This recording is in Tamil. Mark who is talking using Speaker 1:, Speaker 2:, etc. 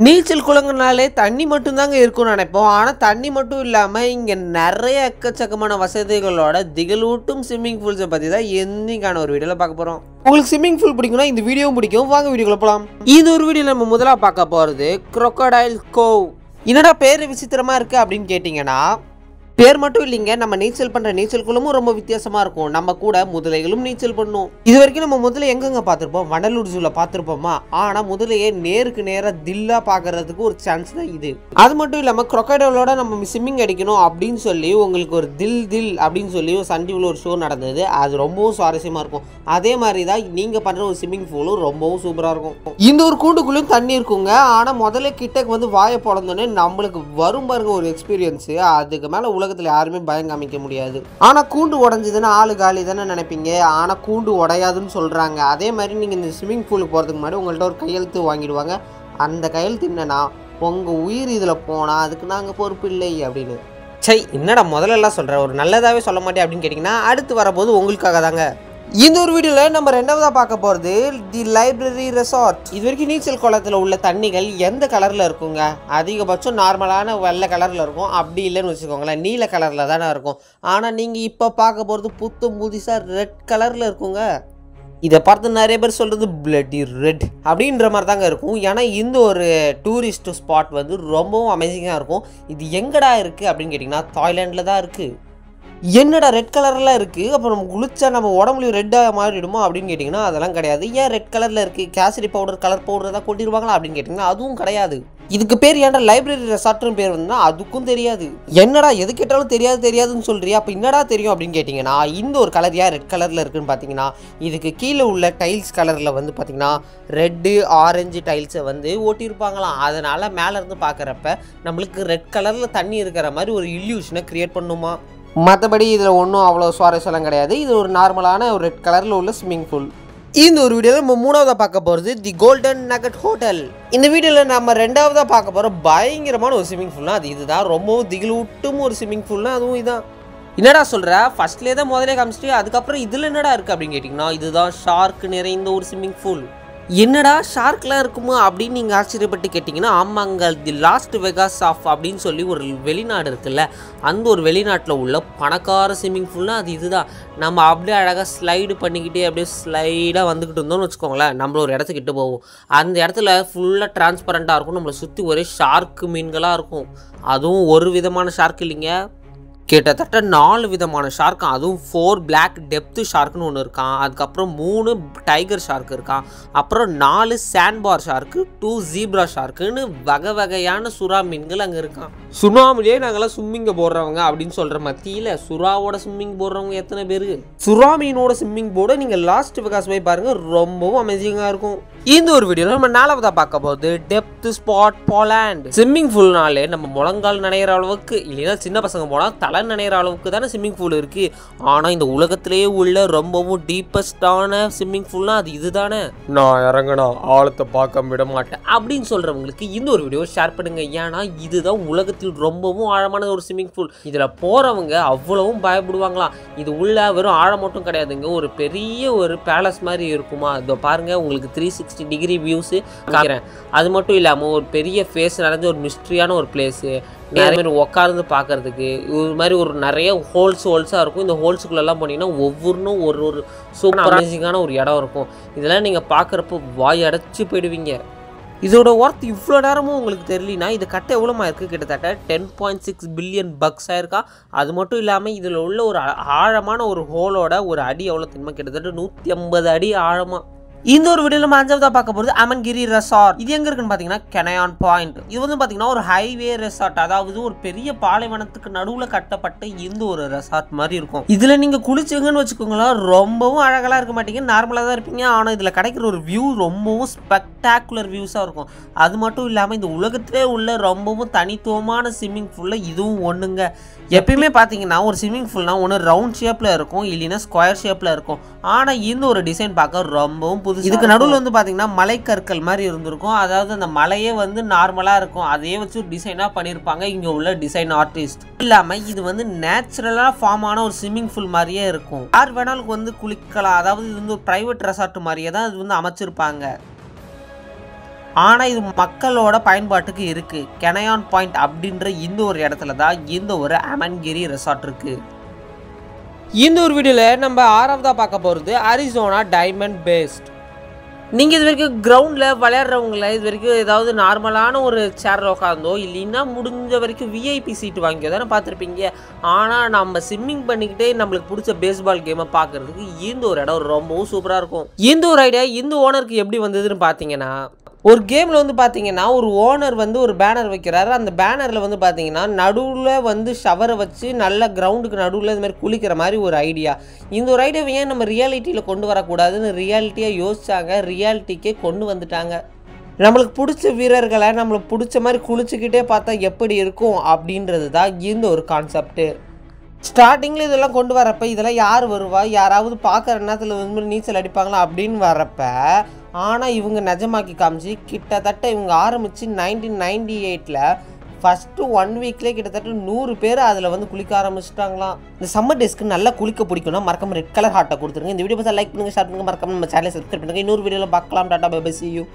Speaker 1: நீச்சல் குளங்கனாலே தண்ணி மட்டும்தாங்க இருக்கும்னு நினைப்போம். ஆனால் தண்ணி மட்டும் இல்லாமல் இங்கே நிறைய எக்கச்சக்கமான வசதிகளோட திகழூட்டும் ஸ்விம்மிங் பூல்ஸை பற்றி தான் என்னைக்கான ஒரு வீடியோவில் பார்க்க போகிறோம். உங்களுக்கு ஸ்விம்மிங் பூல் பிடிக்கும்னா இந்த வீடியோவும் பிடிக்கும். வாங்க வீடியோக்குள்ள போகலாம். இது ஒரு வீடியோவில் நம்ம முதலாக பார்க்க போகிறது crocodile cove. என்னடா பேர் விசித்திரமாக இருக்குது அப்படின்னு கேட்டிங்கன்னா, பேர் மட்டும் இல்லைங்க, நம்ம நீச்சல் பண்ணுற நீச்சல் குளமும் ரொம்ப வித்தியாசமாக இருக்கும். நம்ம கூட முதலைகளும் நீச்சல் பண்ணும். இது வரைக்கும் நம்ம முதல்ல எங்கெங்க பார்த்துருப்போம்? வண்டலூர் ஜூவில் பார்த்துருப்போமா? ஆனால் முதலையே நேருக்கு நேராக தில்லாக பார்க்கறதுக்கு ஒரு சான்ஸ் தான் இது. அது மட்டும் இல்லாமல் crocodileோட நம்ம ஸ்விம்மிங் அடிக்கணும் அப்படின்னு சொல்லி உங்களுக்கு ஒரு தில் அப்படின்னு சொல்லி ஒரு சன் டிவியில் ஒரு ஷோ நடந்தது. அது ரொம்பவும் சுவாரஸ்யமாக இருக்கும். அதே மாதிரி தான் நீங்கள் பண்ணுற ஒரு ஸ்விம்மிங் பூலும் ரொம்பவும் சூப்பராக இருக்கும். இந்த ஒரு கூண்டுக்குள்ளேயும் தண்ணி இருக்குங்க. ஆனால் முதல்ல கிட்டக்கு வந்து வாயை பிறந்தோடனே நம்மளுக்கு வரும் பாருங்க ஒரு எக்ஸ்பீரியன்ஸு. அதுக்கு மேலே உலகத்தில் யாருமே பயம் காமிக்க முடியாது. ஆனால் கூண்டு உடஞ்சிதுன்னா ஆளு காலி தானே நினைப்பீங்க. ஆனால் கூண்டு உடையாதுன்னு சொல்கிறாங்க. அதே மாதிரி நீங்கள் இந்த ஸ்விம்மிங் பூலுக்கு போகிறதுக்கு முன்னாடி உங்கள்கிட்ட ஒரு கையெழுத்து வாங்கிடுவாங்க. அந்த கையெழுத்து என்னன்னா, உங்கள் உயிர் இதில் போனால் அதுக்கு நாங்கள் பொறுப்பு இல்லை அப்படின்னு. சை, என்னடா முதல்ல சொல்கிறேன், ஒரு நல்லதாகவே சொல்ல மாட்டேன் அப்படின்னு கேட்டிங்கன்னா, அடுத்து வரப்போது உங்களுக்காக தாங்க. இந்த ஒரு வீடியோவில் நம்ம ரெண்டாவதாக பார்க்க போகிறது தி லைப்ரரி ரெசார்ட். இது வரைக்கும் நீச்சல் குளத்தில் உள்ள தண்ணிகள் எந்த கலரில் இருக்குங்க? அதிகபட்சம் நார்மலான வெள்ளை கலரில் இருக்கும். அப்படி இல்லைன்னு வச்சுக்கோங்களேன், நீல கலரில் தானே இருக்கும். ஆனால் நீங்கள் இப்போ பார்க்க போகிறது புதுசாக ரெட் கலரில் இருக்குங்க. இதை பார்த்து நிறைய பேர் சொல்கிறது பிளட்டி ரெட் அப்படின்ற மாதிரி தாங்க இருக்கும். ஏன்னா இந்த ஒரு டூரிஸ்ட் ஸ்பாட் வந்து ரொம்பவும் அமேசிங்காக இருக்கும். இது எங்கடா இருக்குது அப்படின்னு கேட்டிங்கன்னா, தாய்லாண்டில் தான் இருக்குது. என்னடா ரெட் கலர்லாம் இருக்குது, அப்புறம் நம்ம குளிச்சா நம்ம உடம்புலையும் ரெட்டாக மாறிடுமோ அப்படின்னு கேட்டிங்கன்னா, அதெல்லாம் கிடையாது. ஏன் ரெட் கலரில் இருக்குது? கேசரி பவுடர் கலர் பவுடர் தான் கொட்டிடுவாங்களா அப்படின்னு கேட்டிங்கன்னா, அதுவும் கிடையாது. இதுக்கு பேர் ஏன்டா லைப்ரரி ரெசார்ட்னு பேர் வந்துன்னா அதுக்கும் தெரியாது. என்னடா எது கேட்டாலும் தெரியாதுன்னு சொல்கிறியா? அப்போ என்னடா தெரியும் அப்படின்னு கேட்டிங்கன்னா, இந்த ஒரு கலர் ஏன் ரெட் கலரில் இருக்குதுன்னு பார்த்தீங்கன்னா, இதுக்கு கீழே உள்ள டைல்ஸ் கலரில் வந்து பார்த்திங்கன்னா ரெட்டு ஆரஞ்சு டைல்ஸை வந்து ஓட்டியிருப்பாங்களாம். அதனால் மேலேருந்து பார்க்குறப்ப நம்மளுக்கு ரெட் கலரில் தண்ணி இருக்கிற மாதிரி ஒரு இல்யூஷனை க்ரியேட் பண்ணுமா. மற்றபடி இதில் ஒன்றும் அவ்வளோ சுவாரஸ்யம்லாம் கிடையாது. இது ஒரு நார்மலான ஒரு ரெட் கலரில் உள்ள ஸ்விம்மிங் பூல். இந்த ஒரு வீடியோவில் நம்ம மூணாவதாக பார்க்க போகிறது தி கோல்டன் நகட் ஹோட்டல். இந்த வீடியோவில் நம்ம ரெண்டாவதாக பார்க்க போகிற பயங்கரமான ஒரு ஸ்விம்மிங் பூல்னா அது இதுதான். ரொம்பவும் திகிலூட்டும் ஒரு ஸ்விம்மிங் பூல்னா அதுவும் இதுதான். என்னடா சொல்கிற, ஃபஸ்ட்லேயே தான் முதலே காமிச்சிட்டு அதுக்கப்புறம் இதில் என்னடா இருக்குது அப்படின்னு கேட்டிங்கன்னா, இதுதான் ஷார்க் நிறைந்த ஒரு ஸ்விம்மிங் பூல். என்னடா ஷார்க்லாம் இருக்குமா அப்படின்னு நீங்கள் ஆச்சரியப்பட்டு கேட்டிங்கன்னா, ஆமாங்க, தி லாஸ்ட் வெகாஸ் ஆஃப் அப்படின்னு சொல்லி ஒரு வெளிநாடு இருக்குல்ல, அந்த ஒரு வெளிநாட்டில் உள்ள பணக்கார ஸ்விம்மிங் பூல்னால் அது இதுதான். நம்ம அப்படியே அழகாக ஸ்லைடு பண்ணிக்கிட்டே அப்படியே ஸ்லைடாக வந்துக்கிட்டு இருந்தோம்னு வச்சுக்கோங்களேன், நம்மள ஒரு இடத்துக்கிட்ட போவோம். அந்த இடத்துல ஃபுல்லாக டிரான்ஸ்பரண்ட்டாக இருக்கும். நம்மளை சுற்றி ஒரே ஷார்க்கு மீன்களாக இருக்கும். அதுவும் ஒரு விதமான ஷார்க் இல்லைங்க, கிட்டத்தட்ட 4 விதமான ஷார்க்கு. அதுவும் 4 பிளாக் டெப்த்து ஷார்க்குன்னு ஒன்று இருக்கான். அதுக்கப்புறம் 3 டைகர் ஷார்க்கு இருக்கான். அப்புறம் 4 சாண்ட்பார் ஷார்க்கு, 2 ஜீப்ரா ஷார்க்குன்னு வகையான சுறா மீன்கள் அங்கே இருக்கான். சுனாமிலே நாங்கள்லாம் ஸ்விம்மிங்கை போடுறவங்க அப்படின்னு சொல்கிற மத்தியில் சுறாவோட ஸ்விம்மிங் போடுறவங்க எத்தனை பேர்? சுறா மீனோட ஸ்விம்மிங் போர்டை நீங்கள் லாஸ்ட் வெகாஸ் போய் பாருங்கள், ரொம்பவும் அமேசிங்காக இருக்கும். இந்த ஒரு வீடியோவில் நம்ம 4வதாக பார்க்க போகுது டெப்த் ஸ்பாட் போலாண்ட். ஸ்விம்மிங் பூல்னாலே நம்ம முழங்கால் நனைகிற அளவுக்கு, இல்லைன்னா சின்ன பசங்க போனால் தலை நனைகிற அளவுக்கு தானே ஸ்விம்மிங் பூல் இருக்குது. ஆனால் இந்த உலகத்திலேயே உள்ள ரொம்பவும் டீப்பஸ்டான ஸ்விம்மிங் பூல்னா அது இதுதானே. நான் இறங்கினா ஆழத்தை பார்க்க விட மாட்டேன் அப்படின்னு சொல்கிறவங்களுக்கு இந்த ஒரு வீடியோ ஷேர் பண்ணுங்க. ஏன்னா இதுதான் உலகத்தில் ரொம்பவும் ஆழமான ஒரு ஸ்விம்மிங் பூல். இதில் போகிறவங்க அவ்வளவும் பயப்படுவாங்களாம். இது உள்ள வெறும் ஆழம் மட்டும் கிடையாதுங்க, ஒரு பெரிய ஒரு பேலஸ் மாதிரி இருக்குமா. இதோ பாருங்க, உங்களுக்கு 360 டிகிரி வியூஸு காட்டுறேன். அது மட்டும் இல்லாமல் ஒரு பெரிய ஃபேஸ் நிறைஞ்ச ஒரு மிஸ்ட்ரியான ஒரு பிளேஸு, நிறைய பேர் உட்கார்ந்து பார்க்கறதுக்கு இது மாதிரி ஒரு நிறைய ஹோல்ஸாக இருக்கும். இந்த ஹோல்ஸுக்குள்ளெல்லாம் போனீங்கன்னா ஒவ்வொன்றும் ஒரு சூப்பர் அமேசிங்கான ஒரு இடம் இருக்கும். இதெல்லாம் நீங்கள் பார்க்குறப்போ வாய் அடைச்சி போயிடுவீங்க. இதோட ஒர்த் இவ்வளோ நேரமும் உங்களுக்கு தெரியலனா இது கட்ட எவ்வளோமா இருக்குது? கிட்டத்தட்ட 10.6 பில்லியன் பக்ஸ் ஆயிருக்கா. அது மட்டும் இல்லாமல் இதில் உள்ள ஒரு ஆழமான ஒரு ஹோலோட ஒரு அடி எவ்வளோ தெரியுமா? கிட்டத்தட்ட 150 அடி ஆழமாக. இந்த ஒரு வீடியோவில் நம்ம 5வதாக பார்க்க போகிறது அமன்கிரி ரெசார்ட். இது எங்கே இருக்குன்னு பார்த்தீங்கன்னா கெனயான் பாயிண்ட். இது வந்து பார்த்தீங்கன்னா ஒரு ஹைவே ரெசார்ட், அதாவது ஒரு பெரிய பாலைவனத்துக்கு நடுவில் கட்டப்பட்ட இந்த ஒரு ரெசார்ட் மாதிரி இருக்கும். இதில் நீங்கள் குளிச்சிங்கன்னு வச்சுக்கோங்களேன், ரொம்பவும் அழகெல்லாம் இருக்க மாட்டீங்க, நார்மலாக தான் இருப்பீங்க. ஆனால் இதில் கிடைக்கிற ஒரு வியூ ரொம்பவும் ஸ்பெக்டாகுலர் வியூஸாக இருக்கும். அது மட்டும் இல்லாமல் இந்த உலகத்திலே உள்ள ரொம்பவும் தனித்துவமான ஸ்விம்மிங் பூலில் இதுவும் ஒன்றுங்க. எப்பயுமே பார்த்தீங்கன்னா ஒரு ஸ்விம்மிங் பூல்னா ஒன்று ரவுண்ட் ஷேப்பில் இருக்கும், இல்லைன்னா ஸ்கொயர் ஷேப்பில் இருக்கும். ஆனால் இந்த ஒரு டிசைன் பார்க்க ரொம்பவும் புதுசு. இதுக்கு நடுவில் வந்து பார்த்தீங்கன்னா மலைக்கற்கள் மாதிரி இருந்திருக்கும். அதாவது அந்த மலையே வந்து நார்மலாக இருக்கும், அதையே வச்சு ஒரு டிசைனாக பண்ணியிருப்பாங்க இங்கே உள்ள டிசைன் ஆர்டிஸ்ட். இல்லாமல் இது வந்து நேச்சுரலாக ஃபார்ம் ஆன ஒரு ஸ்விம்மிங் பூல் மாதிரியே இருக்கும். யார் வேணாலும் வந்து குளிக்கலாம். அதாவது இது வந்து ஒரு ப்ரைவேட் ரெசார்ட் மாதிரியே தான் இது வந்து அமைச்சிருப்பாங்க. ஆனால் இது மக்களோட பயன்பாட்டுக்கு இருக்குது. கெனயான் பாயிண்ட் அப்படின்ற இந்த ஒரு இடத்துல தான் இந்த ஒரு அமன்கிரி ரெசார்ட் இருக்குது. இந்த ஒரு வீடியோவில் நம்ம 6வதா பார்க்க போகிறது அரிசோனா டைமண்ட் பேஸ்ட். நீங்கள் இது வரைக்கும் கிரவுண்டில் விளையாடுறவங்கள இது வரைக்கும் ஏதாவது நார்மலான ஒரு சேரில் உட்காந்தோ இல்லைன்னா முடிஞ்ச வரைக்கும் விஐபி சீட்டு வாங்கியோ தானே பார்த்துருப்பீங்க. ஆனால் நம்ம ஸ்விம்மிங் பண்ணிக்கிட்டே நம்மளுக்கு பிடிச்ச பேஸ்பால் கேமை பார்க்குறதுக்கு இந்த ஒரு இடம் ரொம்பவும் சூப்பராக இருக்கும். இந்த ஒரு ஐடியா இந்த ஓனருக்கு எப்படி வந்ததுன்னு பார்த்தீங்கன்னா, ஒரு கேமில் வந்து பார்த்தீங்கன்னா ஒரு ஓனர் வந்து ஒரு பேனர் வைக்கிறாரு. அந்த பேனரில் வந்து பார்த்தீங்கன்னா நடுவில் வந்து ஷவரை வச்சு நல்ல கிரவுண்டுக்கு நடுவில் இது மாதிரி குளிக்கிற மாதிரி ஒரு ஐடியா. இந்த ஒரு ஐடியாவை ஏன் நம்ம ரியாலிட்டியில் கொண்டு வரக்கூடாதுன்னு ரியாலிட்டியாக யோசிச்சாங்க. ரியாலிட்டிக்கே கொண்டு வந்துட்டாங்க. நம்மளுக்கு பிடிச்ச வீரர்களை நம்மளுக்கு பிடிச்ச மாதிரி குளிச்சுக்கிட்டே பார்த்தா எப்படி இருக்கும் அப்படின்றது தான் இந்த ஒரு கான்செப்ட்டு. ஸ்டார்டிங்கில் இதெல்லாம் கொண்டு வரப்போ இதெல்லாம் யார் வருவா, யாராவது பார்க்குற நேரத்தில் வந்து நீச்சல் அடிப்பாங்களா அப்படின்னு வரப்ப, ஆனால் இவங்க நிஜமாக்கி காமிச்சு கிட்டத்தட்ட இவங்க ஆரம்பித்து 1998 ஃபஸ்ட்டு 1 வீக்லேயே கிட்டத்தட்ட 100 பேர் அதில் வந்து குளிக்க ஆரம்பிச்சிட்டாங்களாம். இந்த சம்மர் டேஸ்க்கு நல்லா குளிக்க பிடிக்கும்னா மறக்காம ரெட் கலர் ஹார்ட்டை கொடுத்துருங்க. இந்த வீடியோ பார்த்தா லைக் பண்ணுங்கள், ஷேர் பண்ணுங்கள், மறக்காம நம்ம சேனலை சப்ஸ்கிரைப் பண்ணுங்கள். இன்னொரு வீடியோவில் பார்க்கலாம். டாடா பை பை, see you.